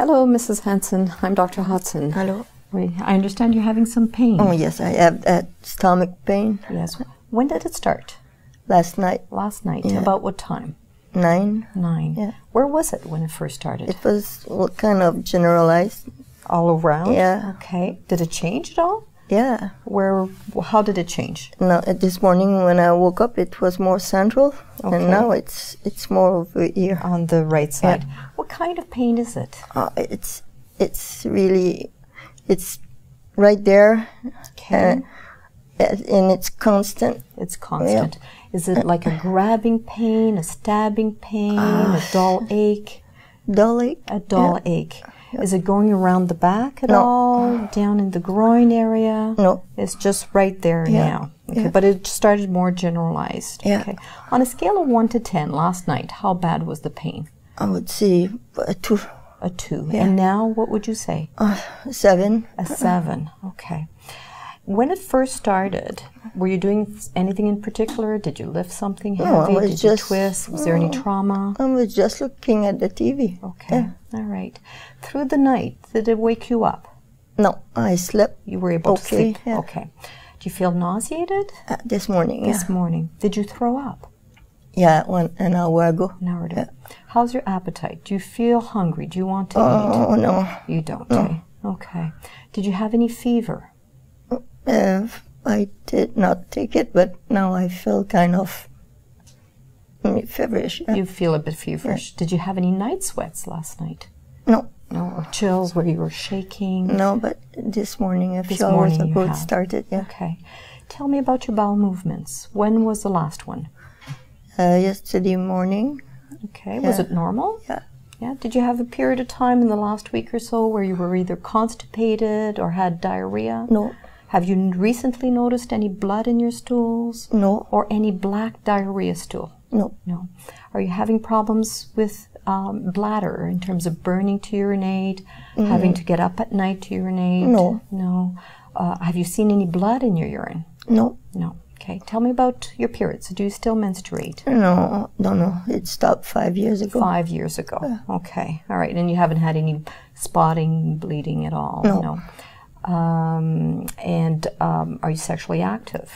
Hello, Mrs. Hanson. I'm Dr. Hodson. Hello. I understand you're having some pain. Oh, yes, I have stomach pain. Yes. When did it start? Last night. Last night. Yeah. About what time? 9. 9. Yeah. Where was it when it first started? It was kind of generalized. All around? Yeah. Okay. Did it change at all? Yeah. How did it change? No, this morning when I woke up, it was more central, Okay. and now it's more over here. On the right side. Yeah. What kind of pain is it? It's really, it's right there. Okay. And it's constant. It's constant. Yeah. Is it like a grabbing pain, a stabbing pain, a dull ache? Dull ache. A dull ache. Is it going around the back at all? Down in the groin area? No. It's just right there now. Okay, but it started more generalized. Yeah. Okay. On a scale of 1 to 10, last night, how bad was the pain? I would say a 2. A 2. Yeah. And now, what would you say? 7. A 7. Okay. When it first started, were you doing anything in particular? Did you lift something heavy? Did you twist? Was there any trauma? I was just looking at the TV. Okay. Yeah. All right. Through the night, did it wake you up? No, I slept. You were able to sleep? Yeah. Okay. Do you feel nauseated? This morning, This morning. Did you throw up? Yeah, an hour ago. An hour ago. Yeah. How's your appetite? Do you feel hungry? Do you want to eat? Oh, no. You don't, No. eh? Okay. Did you have any fever? I did not take it, but now I feel kind of feverish. You feel a bit feverish. Did you have any night sweats last night? No. No, or chills where you were shaking? No, but this morning, a This few hours morning you ago, it had. started. Yeah. Okay. Tell me about your bowel movements. When was the last one? Yesterday morning. Okay. Was it normal? Yeah. Yeah. Did you have a period of time in the last week or so where you were either constipated or had diarrhea? No. Have you recently noticed any blood in your stools? No. Or any black diarrhea stool? No. No. Are you having problems with bladder in terms of burning to urinate, having to get up at night to urinate? No. No. Have you seen any blood in your urine? No. No. Okay. Tell me about your periods. Do you still menstruate? No. It stopped 5 years ago. 5 years ago. Yeah. Okay. All right. And you haven't had any spotting, bleeding at all? No. No. Are you sexually active?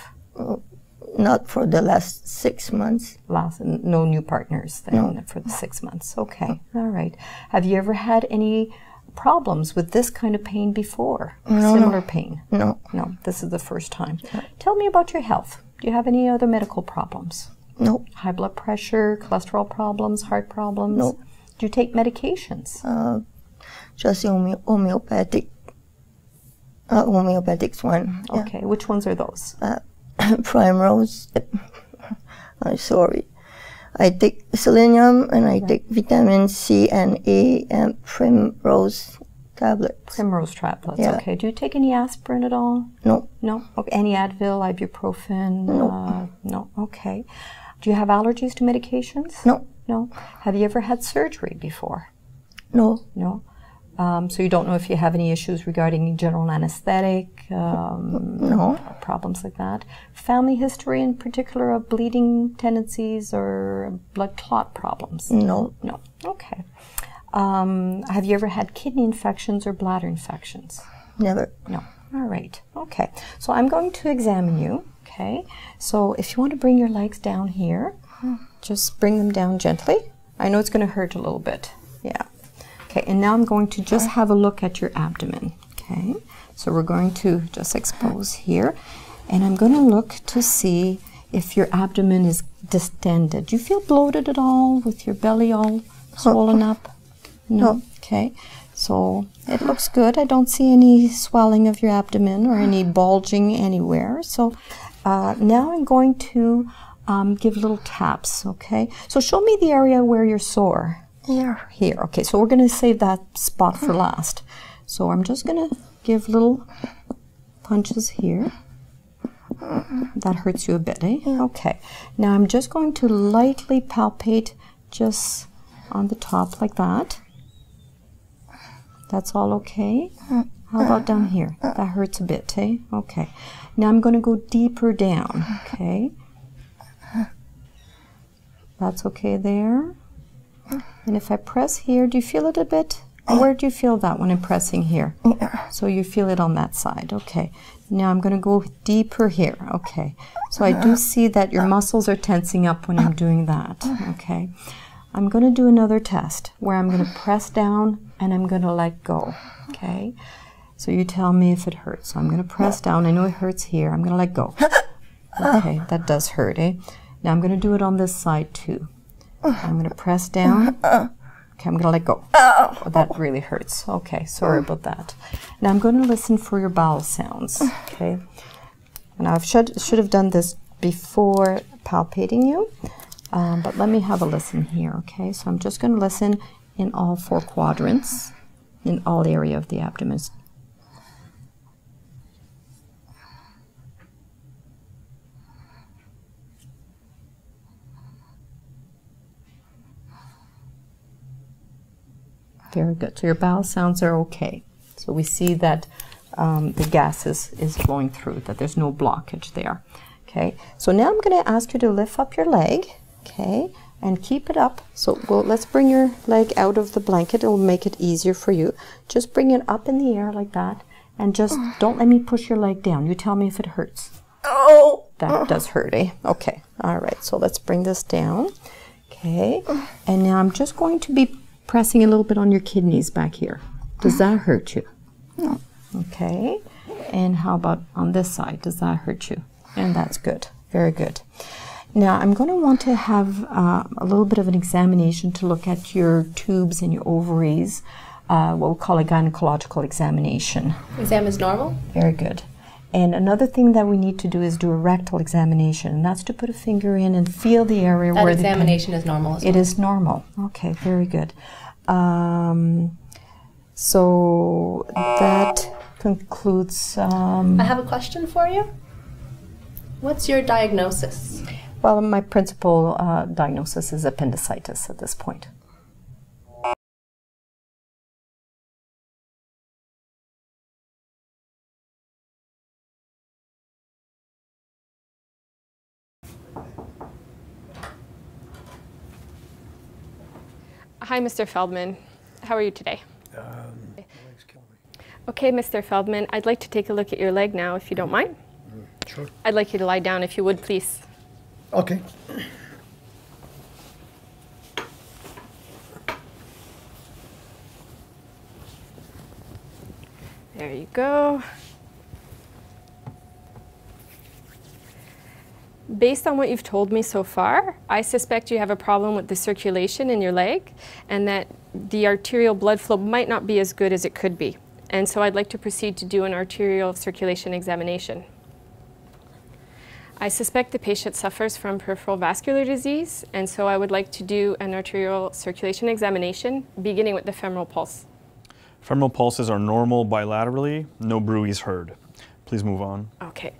Not for the last 6 months. No new partners then for the 6 months. Okay. All right. Have you ever had any problems with this kind of pain before? No. Similar pain? No. No. This is the first time. Tell me about your health. Do you have any other medical problems? No. High blood pressure, cholesterol problems, heart problems? No. Do you take medications? Just homeopathic. Homeopathics one. Yeah. Okay. Which ones are those? Primrose. I'm sorry. I take selenium and I take vitamin C and A and primrose tablets. Primrose tablets. Yeah. Okay. Do you take any aspirin at all? No. No. Okay. Any Advil, ibuprofen? No. No. Okay. Do you have allergies to medications? No. No. Have you ever had surgery before? No. No. So you don't know if you have any issues regarding general anesthetic, No. problems like that. Family history in particular of bleeding tendencies or blood clot problems? No. No. Okay. Have you ever had kidney infections or bladder infections? Never. No. All right. Okay. So I'm going to examine you. Okay. So if you want to bring your legs down here, just bring them down gently. I know it's going to hurt a little bit. Yeah. Okay. And now I'm going to just have a look at your abdomen. Okay. So we're going to just expose here. And I'm going to look to see if your abdomen is distended. Do you feel bloated at all with your belly all swollen up? No. Okay. So it looks good. I don't see any swelling of your abdomen or any bulging anywhere. So now I'm going to give little taps, okay? So show me the area where you're sore. Here. Here, okay. So we're going to save that spot for last. So I'm just going to give little punches here. That hurts you a bit, eh? Okay. Now I'm just going to lightly palpate just on the top like that. That's all okay? How about down here? That hurts a bit, eh? Okay. Now I'm going to go deeper down, okay? That's okay there. And if I press here, do you feel it a bit Where do you feel that when I'm pressing here? Yeah. So you feel it on that side. Okay. Now I'm going to go deeper here. Okay. So I do see that your muscles are tensing up when I'm doing that. Okay. I'm going to do another test where I'm going to press down and I'm going to let go. Okay. So you tell me if it hurts. So I'm going to press down. I know it hurts here. I'm going to let go. Okay. That does hurt, eh? Now I'm going to do it on this side too. I'm going to press down. Okay, I'm going to let go. Oh, that really hurts. Okay, sorry about that. Now I'm going to listen for your bowel sounds. Okay. And I should have done this before palpating you, but let me have a listen here. Okay, so I'm just going to listen in all 4 quadrants, in all area of the abdomen. Very good. So your bowel sounds are okay. So we see that the gas is flowing through, that there's no blockage there. Okay. So now I'm going to ask you to lift up your leg, okay, and keep it up. So let's bring your leg out of the blanket. It will make it easier for you. Just bring it up in the air like that, and just don't let me push your leg down. You tell me if it hurts. Oh! That does hurt, eh? Okay. All right. So let's bring this down. Okay. And now I'm just going to be pressing a little bit on your kidneys back here. Does that hurt you? No. Okay. And how about on this side? Does that hurt you? And that's good. Very good. Now I'm going to want to have a little bit of an examination to look at your tubes and your ovaries, what we call a gynecological examination. Exam is normal? Very good. And another thing that we need to do is do a rectal examination, and that's to put a finger in and feel the area that where examination is normal as well. It is normal. Okay, very good. So that concludes... I have a question for you. What's your diagnosis? Well, my principal diagnosis is appendicitis at this point. Hi, Mr. Feldman. How are you today? My leg's killing me. Okay, Mr. Feldman, I'd like to take a look at your leg now, if you don't mind. Sure. I'd like you to lie down, if you would, please. Okay. There you go. Based on what you've told me so far, I suspect you have a problem with the circulation in your leg and that the arterial blood flow might not be as good as it could be. And so I'd like to proceed to do an arterial circulation examination. I suspect the patient suffers from peripheral vascular disease, and so I would like to do an arterial circulation examination, beginning with the femoral pulse. Femoral pulses are normal bilaterally, no bruits heard. Please move on. Okay.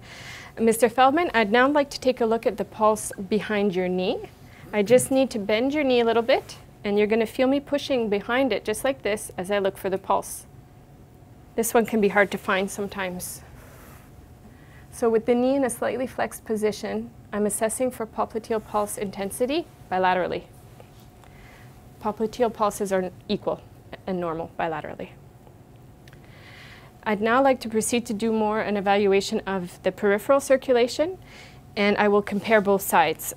Mr. Feldman, I'd now like to take a look at the pulse behind your knee. I just need to bend your knee a little bit, and you're going to feel me pushing behind it just like this as I look for the pulse. This one can be hard to find sometimes. So with the knee in a slightly flexed position, I'm assessing for popliteal pulse intensity bilaterally. Popliteal pulses are equal and normal bilaterally. I'd now like to proceed to do an evaluation of the peripheral circulation, and I will compare both sides.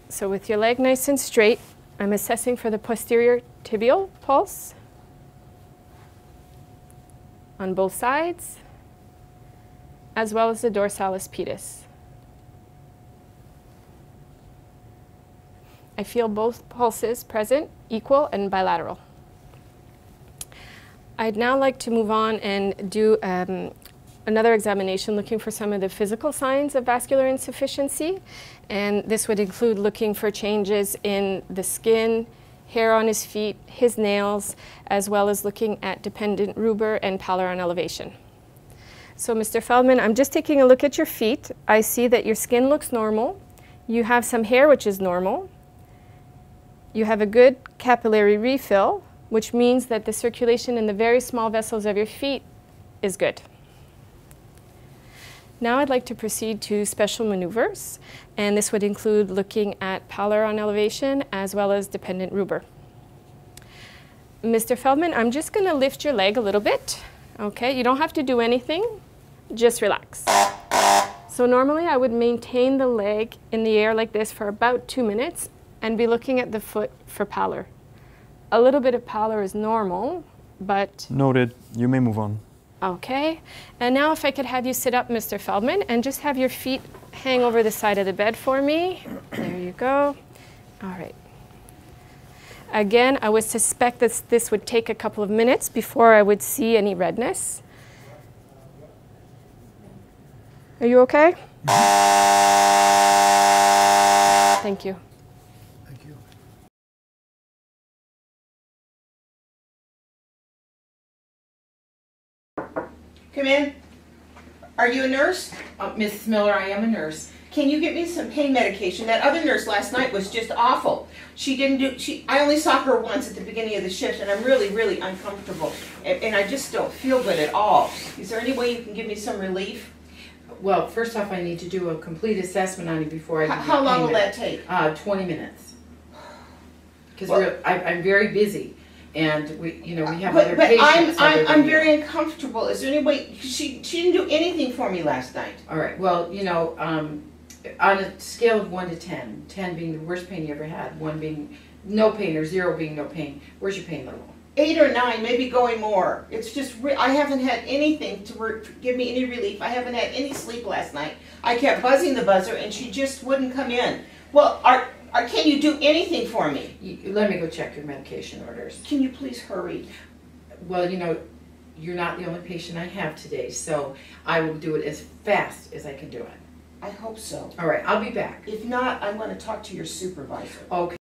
So with your leg nice and straight, I'm assessing for the posterior tibial pulse on both sides, as well as the dorsalis pedis. I feel both pulses present, equal and bilateral. I'd now like to move on and do another examination looking for some of the physical signs of vascular insufficiency, and this would include looking for changes in the skin, hair on his feet, his nails, as well as looking at dependent rubor and pallor on elevation. So Mr. Feldman, I'm just taking a look at your feet. I see that your skin looks normal. You have some hair, which is normal. You have a good capillary refill, which means that the circulation in the very small vessels of your feet is good. Now I'd like to proceed to special maneuvers, and this would include looking at pallor on elevation as well as dependent rubor. Mr. Feldman, I'm just going to lift your leg a little bit. Okay, you don't have to do anything, just relax. So normally I would maintain the leg in the air like this for about 2 minutes and be looking at the foot for pallor. A little bit of pallor is normal, but... Noted. You may move on. Okay, and now if I could have you sit up, Mr. Feldman, and just have your feet hang over the side of the bed for me. There you go. All right. Again, I would suspect that this would take a couple of minutes before I would see any redness. Are you okay? Thank you. Thank you. Come in. Are you a nurse? Mrs. Miller, I am a nurse. Can you get me some pain medication? That other nurse last night was just awful. She didn't do, I only saw her once at the beginning of the shift, and I'm really, really uncomfortable. And I just don't feel good at all. Is there any way you can give me some relief? Well, first off, I need to do a complete assessment on you before I give you How long will payment. that take? 20 minutes. Because Well- I'm very busy, and we have But other patients. I'm very uncomfortable. Is there any way, she didn't do anything for me last night. All right, well, on a scale of 1 to 10, 10 being the worst pain you ever had, 1 being no pain, or 0 being no pain, where's your pain level? 8 or 9, maybe going more. It's just, I haven't had anything to give me any relief. I haven't had any sleep last night. I kept buzzing the buzzer and she just wouldn't come in. Well, can you do anything for me? Let me go check your medication orders. Can you please hurry? Well, you're not the only patient I have today, so I will do it as fast as I can do it. I hope so. All right, I'll be back. If not, I'm going to talk to your supervisor. Okay.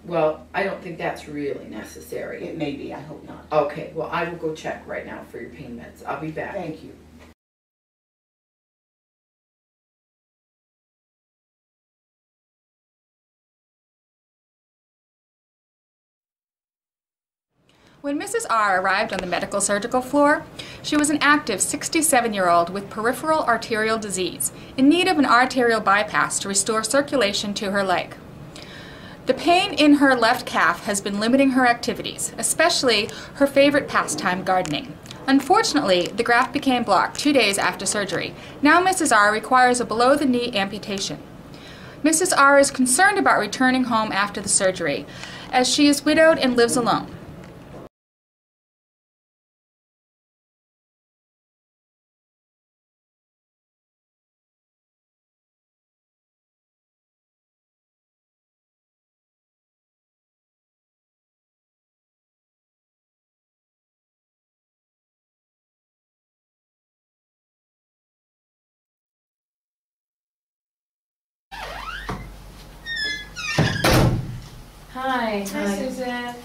Well, I don't think that's really necessary. It may be, I hope not. Okay, well, I will go check right now for your pain meds. I'll be back. Thank you. When Mrs. R arrived on the medical surgical floor, she was an active 67-year-old with peripheral arterial disease, in need of an arterial bypass to restore circulation to her leg. The pain in her left calf has been limiting her activities, especially her favorite pastime, gardening. Unfortunately, the graft became blocked 2 days after surgery. Now Mrs. R requires a below-the-knee amputation. Mrs. R is concerned about returning home after the surgery, as she is widowed and lives alone. Hi, Susan.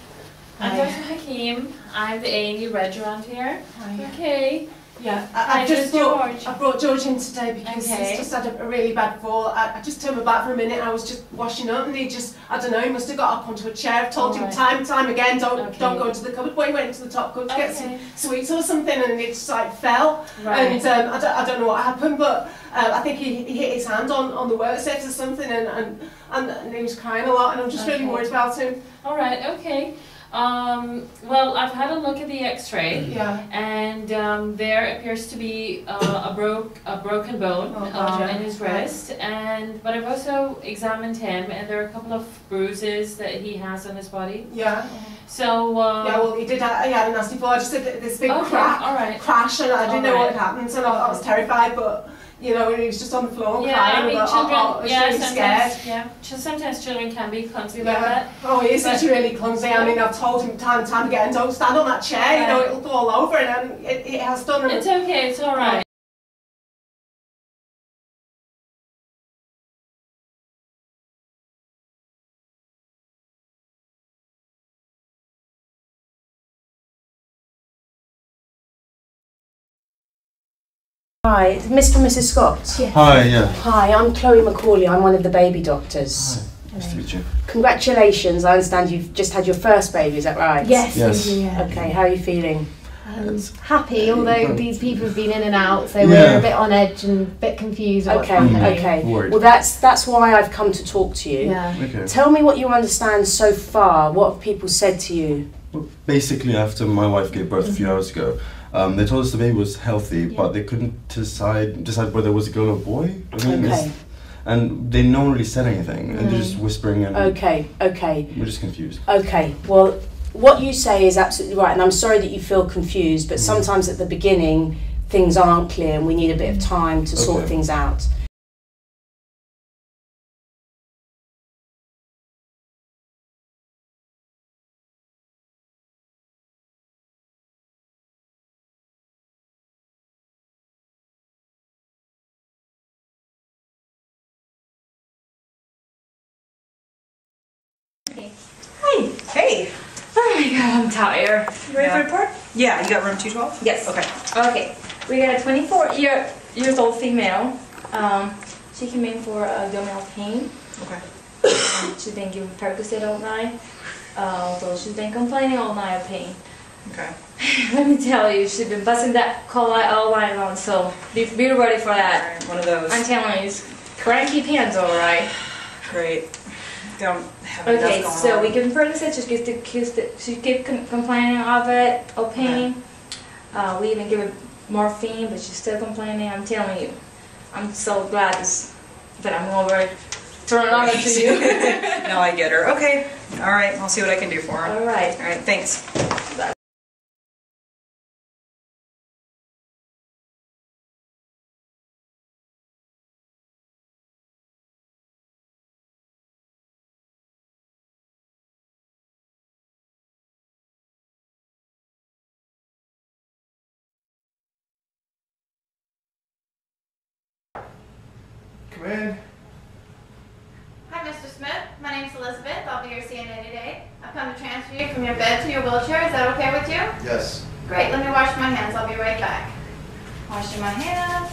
I'm Dr. Hakim. I'm the A&E reg around here. Hi. Okay. Yeah, Hi, I brought George in today because Okay. he's just had a really bad fall. I just turned my back for a minute. I was just washing up, and he just, I don't know, he must have got up onto a chair. I've told him Alright. time and time again, don't Okay. go into the cupboard. But he went into the top cupboard to get some Okay. sweets or something, and it just like fell. Right. And I don't know what happened, but I think he hit his hand on the work surface or something, and he was crying a lot, and I'm just really Okay. worried about him. All right. Okay. Well, I've had a look at the X-ray, Yeah. and there appears to be a broken bone Oh, God, yeah. in his wrist, but I've also examined him, and there are a couple of bruises that he has on his body. Yeah. So. Yeah, well, he had a nasty fall. I just did this big Okay, crash, and I didn't know what Alright. had happened, and I was terrified, but, he was just on the floor Yeah, crying, I mean, and children. I was Yeah, really scared. sometimes. Yeah, sometimes children can be clumsy like that. Oh, he is But- really clumsy. I mean, I've told him time and time again, don't stand on that chair, it'll fall over, and it has done. And It's okay. It's all right. Hi, it's Mr. and Mrs. Scott. Hi, yeah. Hi, I'm Chloe McCauley. I'm one of the baby doctors. Hi, nice to meet you. Congratulations. I understand you've just had your first baby, is that right? Yes. Yeah. Okay, how are you feeling? Happy, although these people have been in and out, so Yeah. we're a bit on edge and a bit confused. What's Okay, happening. okay. Worried. Well, that's why I've come to talk to you. Yeah. Okay. Tell me what you understand so far. What have people said to you? Well, basically, after my wife gave birth a few hours ago, they told us the baby was healthy, but they couldn't decide whether it was a girl or a boy. I mean, Okay. and no one really said anything, and they're just whispering, and Okay, okay. we're just confused. Okay, well, what you say is absolutely right, and I'm sorry that you feel confused, but sometimes at the beginning, things aren't clear, and we need a bit of time to sort things out. Hey. Hey. Oh my god, I'm tired. You ready for the report? Yeah, you got room 212? Yes. Okay. Okay. We got a 24-years old female. She came in for abdominal pain. Okay. She's been given Percocet all night. So she's been complaining all night of pain. Okay. Let me tell you, she's been busting that coli all night long, so be ready for that. One of those. I'm telling you, cranky pants, alright. Great. Don't have enough Okay, going so on. we give her Percocet, she keep complaining of it, of pain. We even give her morphine, but she's still complaining. I'm telling you, I'm so glad that I'm over turn it over to you. No, I get her. Okay. All right. I'll see what I can do for her. All right. All right. Thanks. Bye. Come in. Hi, Mr. Smith. My name's Elizabeth. I'll be your CNA today. I've come to transfer you from your bed to your wheelchair. Is that okay with you? Yes. Great. Let me wash my hands. I'll be right back. Washing my hands.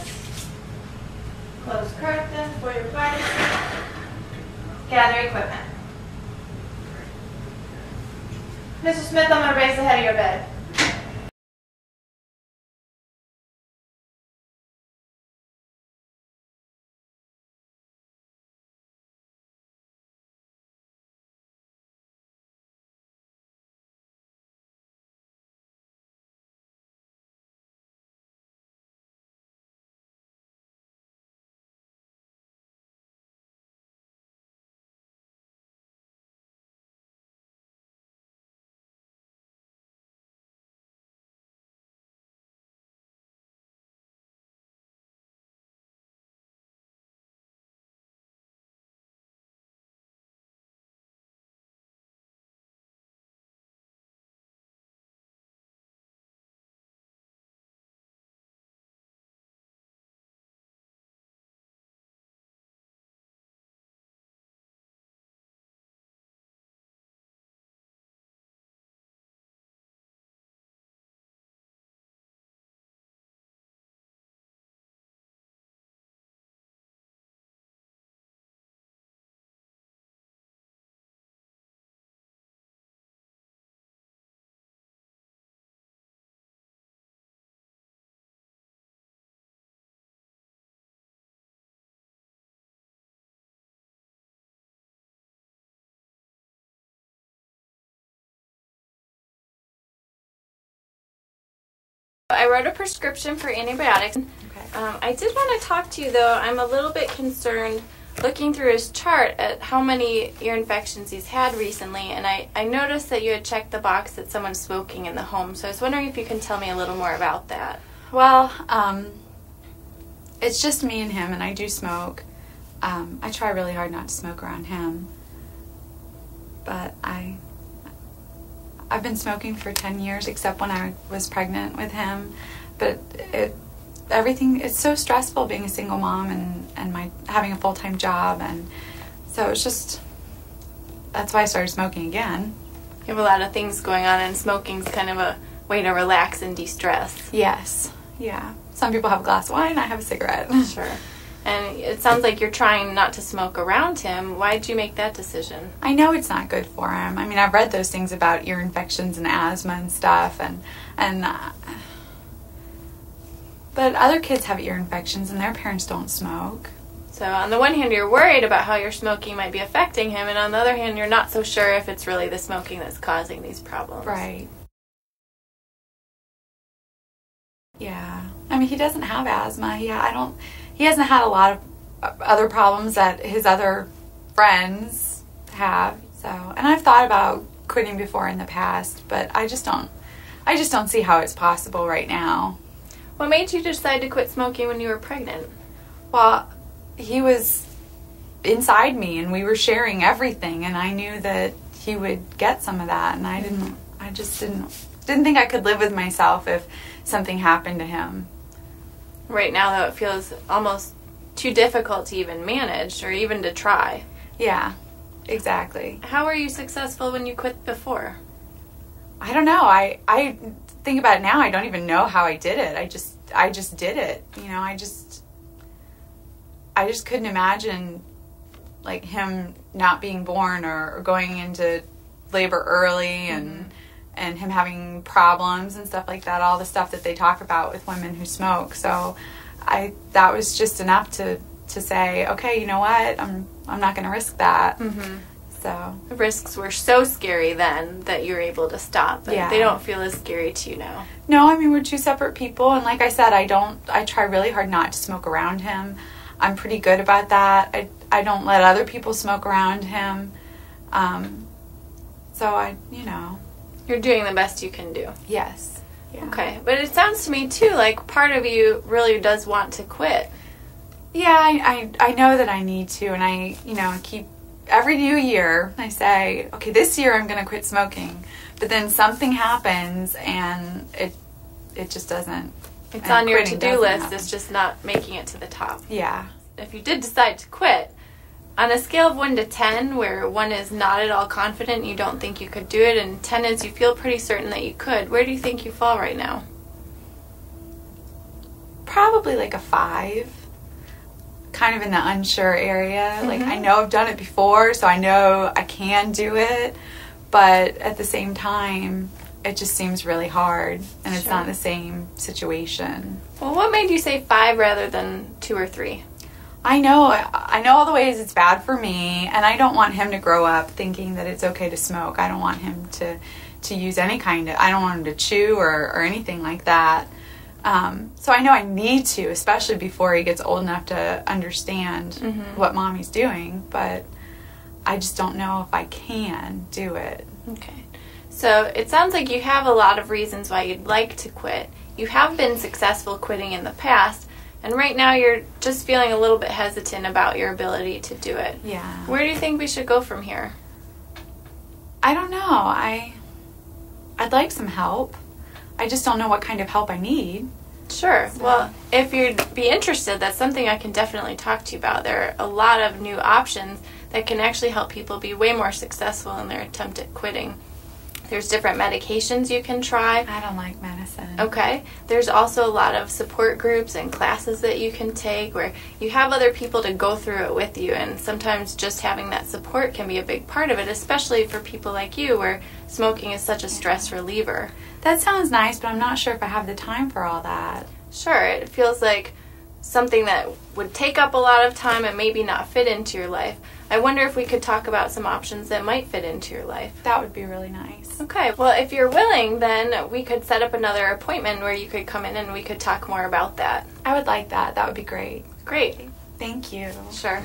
Close curtain for your privacy. Gather equipment. Mr. Smith, I'm going to raise the head of your bed. I wrote a prescription for antibiotics. I did want to talk to you though. I'm a little bit concerned looking through his chart at how many ear infections he's had recently, and I noticed that you had checked the box that someone's smoking in the home, so I was wondering if you can tell me a little more about that. Well, it's just me and him, and I do smoke. I try really hard not to smoke around him, but I've been smoking for 10 years, except when I was pregnant with him. But it's so stressful being a single mom and having a full-time job, and so it's just, that's why I started smoking again. You have a lot of things going on, and smoking's kind of a way to relax and de-stress. Yes, yeah. Some people have a glass of wine, I have a cigarette. Sure. And it sounds like you're trying not to smoke around him. Why did you make that decision? I know it's not good for him. I mean, I've read those things about ear infections and asthma and stuff, but other kids have ear infections and their parents don't smoke. So on the one hand, you're worried about how your smoking might be affecting him, and on the other hand, you're not so sure if it's really the smoking that's causing these problems. Right. Yeah. I mean, he doesn't have asthma. He hasn't had a lot of other problems that his other friends have. So, and I've thought about quitting before in the past, but I just don't see how it's possible right now. What made you decide to quit smoking when you were pregnant? Well, he was inside me and we were sharing everything, and I knew that he would get some of that, and I just didn't think I could live with myself if something happened to him. Right now, though, it feels almost too difficult to even manage or even to try. Yeah, exactly. How were you successful when you quit before? I don't know. I think about it now, I don't even know how I did it. I just did it. You know, I just couldn't imagine like him not being born or going into labor early and him having problems and stuff like that, all the stuff that they talk about with women who smoke. So that was just enough to say, okay, you know what, I'm not going to risk that. So the risks were so scary then that you were able to stop, but they don't feel as scary to you now. No, I mean, we're two separate people, and like I said, I try really hard not to smoke around him. I'm pretty good about that. I don't let other people smoke around him. So you're doing the best you can do. Yes. Yeah. Okay, but it sounds to me too like part of you really does want to quit. Yeah, I know that I need to, and I keep every new year I say, okay, this year I'm going to quit smoking, but then something happens and it just doesn't. It's on your to-do list. It's just not making it to the top. Yeah. If you did decide to quit, on a scale of 1 to 10, where 1 is not at all confident, you don't think you could do it, and 10 is you feel pretty certain that you could, where do you think you fall right now? Probably like a 5. Kind of in the unsure area. Like, I know I've done it before, so I know I can do it, but at the same time, it just seems really hard, and it's not the same situation. Well, what made you say 5 rather than 2 or 3? I know all the ways it's bad for me, and I don't want him to grow up thinking that it's okay to smoke. I don't want him to use any kind of, I don't want him to chew or anything like that. So I know I need to, especially before he gets old enough to understand what mommy's doing, but I just don't know if I can do it. Okay. So it sounds like you have a lot of reasons why you'd like to quit. You have been successful quitting in the past, and right now you're just feeling a little bit hesitant about your ability to do it. Yeah. Where do you think we should go from here? I don't know. I'd like some help. I just don't know what kind of help I need. Sure. So. Well, if you'd be interested, that's something I can definitely talk to you about. There are a lot of new options that can actually help people be way more successful in their attempt at quitting. There's different medications you can try. I don't like medicine. Okay. There's also a lot of support groups and classes that you can take where you have other people to go through it with you, and sometimes just having that support can be a big part of it, especially for people like you where smoking is such a stress reliever. That sounds nice, but I'm not sure if I have the time for all that. Sure. It feels like something that would take up a lot of time and maybe not fit into your life. I wonder if we could talk about some options that might fit into your life. That would be really nice. Okay, well, if you're willing, then we could set up another appointment where you could come in and we could talk more about that. I would like that. That would be great. Great. Thank you. Sure.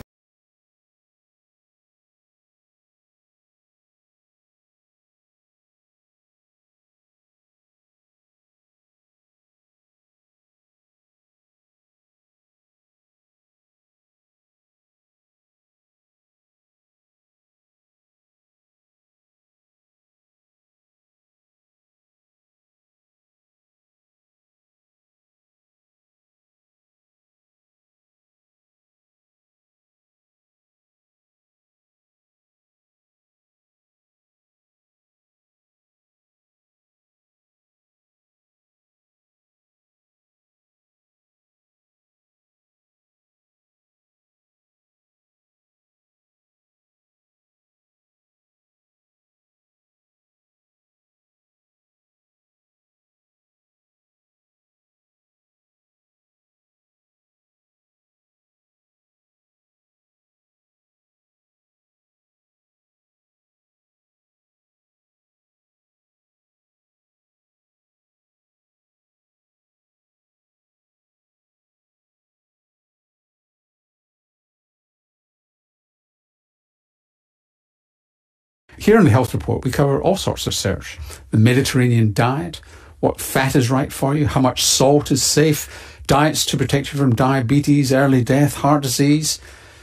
Here on the Health Report, we cover all sorts of research. The Mediterranean diet, what fat is right for you, how much salt is safe, diets to protect you from diabetes, early death, heart disease.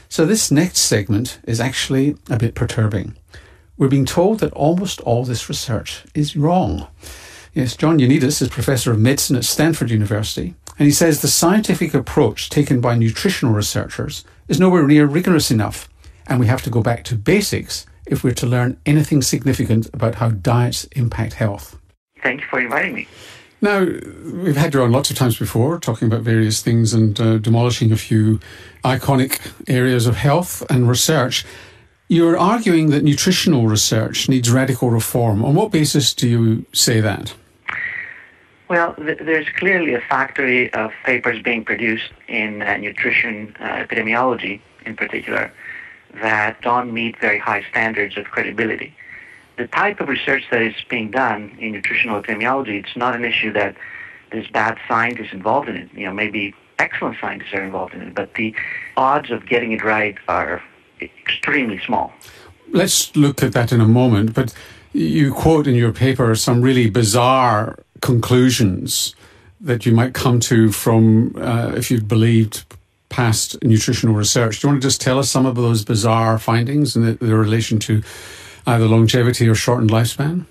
So this next segment is actually a bit perturbing. We're being told that almost all this research is wrong. Yes, John Ioannidis is Professor of Medicine at Stanford University, and he says the scientific approach taken by nutritional researchers is nowhere near rigorous enough, and we have to go back to basics if we're to learn anything significant about how diets impact health. Thank you for inviting me. Now, we've had you on lots of times before, talking about various things and demolishing a few iconic areas of health and research. You're arguing that nutritional research needs radical reform. On what basis do you say that? Well, there's clearly a factory of papers being produced in nutrition epidemiology in particular that don't meet very high standards of credibility. The type of research that is being done in nutritional epidemiology, it's not an issue that there's bad scientists involved in it. You know, maybe excellent scientists are involved in it, but the odds of getting it right are extremely small. Let's look at that in a moment, but you quote in your paper some really bizarre conclusions that you might come to from if you'd believed past nutritional research. Do you want to just tell us some of those bizarre findings and their relation to either longevity or shortened lifespan?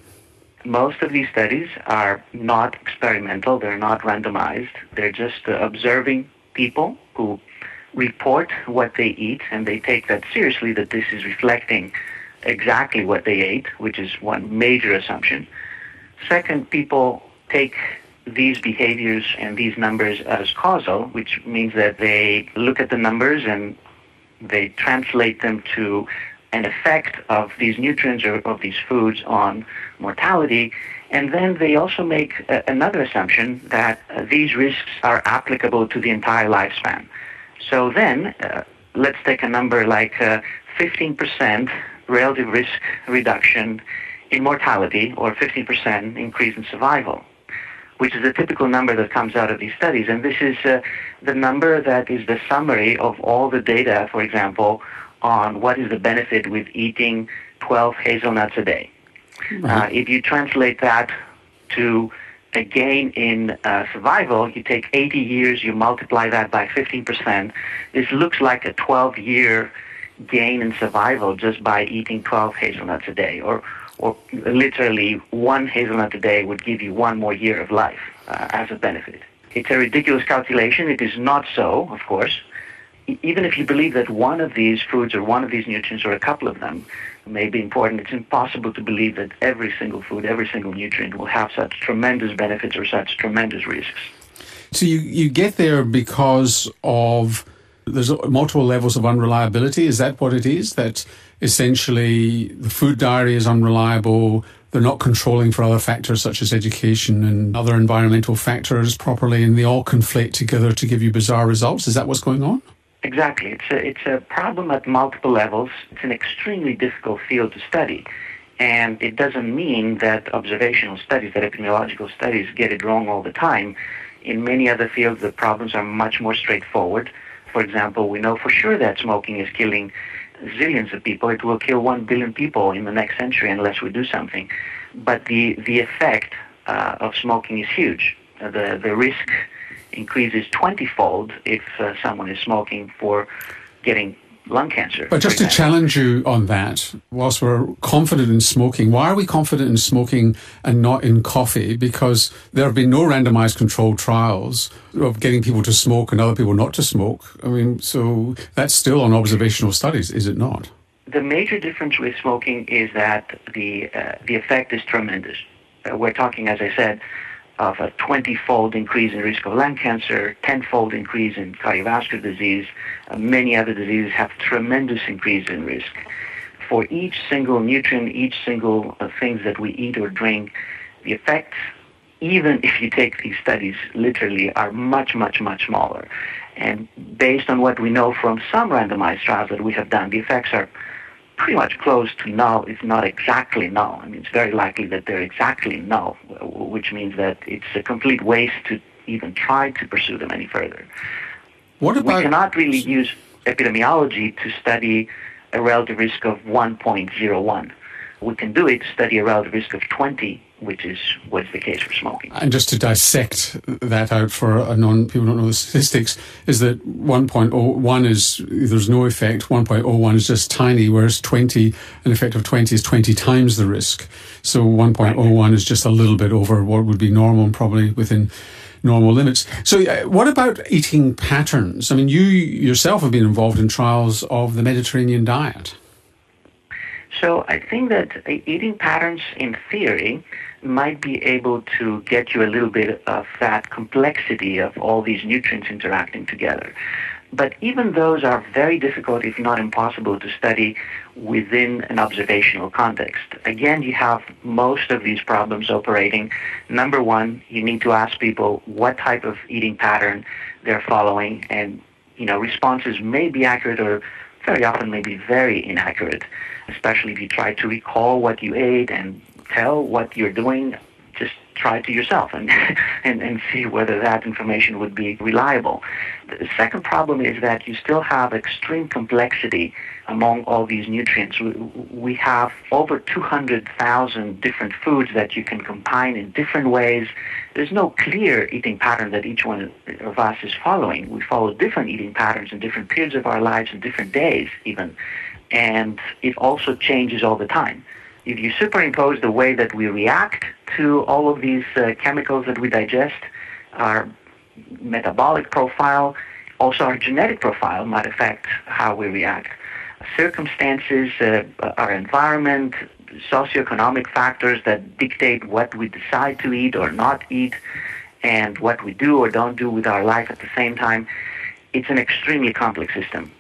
Most of these studies are not experimental, they're not randomized, they're just observing people who report what they eat, and they take that seriously, that this is reflecting exactly what they ate, which is one major assumption. Second, people take these behaviors and these numbers as causal, which means that they look at the numbers and they translate them to an effect of these nutrients or of these foods on mortality. And then they also make another assumption that these risks are applicable to the entire lifespan. So then, let's take a number like 15% relative risk reduction in mortality or 15% increase in survival, which is the typical number that comes out of these studies. And this is the number that is the summary of all the data, for example, on what is the benefit with eating 12 hazelnuts a day. If you translate that to a gain in survival, you take 80 years, you multiply that by 15%. This looks like a 12-year gain in survival just by eating 12 hazelnuts a day, or literally one hazelnut a day would give you one more year of life as a benefit. It's a ridiculous calculation. It is not so, of course. Even if you believe that one of these foods or one of these nutrients or a couple of them may be important, it's impossible to believe that every single food, every single nutrient will have such tremendous benefits or such tremendous risks. So you get there because of there's multiple levels of unreliability. Is that what it is? That essentially the food diary is unreliable, they're not controlling for other factors such as education and other environmental factors properly, and they all conflate together to give you bizarre results? Is that what's going on? Exactly. It's a problem at multiple levels. It's an extremely difficult field to study. And it doesn't mean that observational studies, that epidemiological studies get it wrong all the time. In many other fields, the problems are much more straightforward. For example, we know for sure that smoking is killing zillions of people. It will kill 1 billion people in the next century unless we do something. But the effect of smoking is huge. The risk increases 20-fold if someone is smoking for getting lung cancer. But just to challenge you on that, whilst we're confident in smoking, why are we confident in smoking and not in coffee? Because there have been no randomized controlled trials of getting people to smoke and other people not to smoke. I mean, so that's still on observational studies, is it not? The major difference with smoking is that the effect is tremendous. We're talking, as I said, of a 20-fold increase in risk of lung cancer, 10-fold increase in cardiovascular disease. Many other diseases have tremendous increase in risk. For each single nutrient, each single things that we eat or drink, the effects, even if you take these studies literally, are much, much, much smaller. And based on what we know from some randomized trials that we have done, the effects are pretty much close to null, if not exactly null. I mean, it's very likely that they're exactly null, which means that it's a complete waste to even try to pursue them any further. What about... We cannot really use epidemiology to study a relative risk of 1.01. we can do it, study a relative risk of 20, which is what's the case for smoking. And just to dissect that out for people who don't know the statistics, is that 1.01 is, there's no effect, 1.01 is just tiny, whereas 20, an effect of 20 is 20 times the risk. So 1.01 is just a little bit over what would be normal and probably within normal limits. So what about eating patterns? I mean, you yourself have been involved in trials of the Mediterranean diet. So I think that eating patterns, in theory, might be able to get you a little bit of that complexity of all these nutrients interacting together. But even those are very difficult, if not impossible, to study within an observational context. Again, you have most of these problems operating. Number one, you need to ask people what type of eating pattern they're following, and responses may be accurate or very often may be very inaccurate, especially if you try to recall what you ate and tell what you're doing. Just try it to yourself and see whether that information would be reliable. The second problem is that you still have extreme complexity among all these nutrients. We have over 200,000 different foods that you can combine in different ways. There's no clear eating pattern that each one of us is following. We follow different eating patterns in different periods of our lives and different days even. And it also changes all the time. If you superimpose the way that we react to all of these chemicals that we digest, our metabolic profile, also our genetic profile might affect how we react. Circumstances, our environment, socioeconomic factors that dictate what we decide to eat or not eat, and what we do or don't do with our life at the same time. It's an extremely complex system.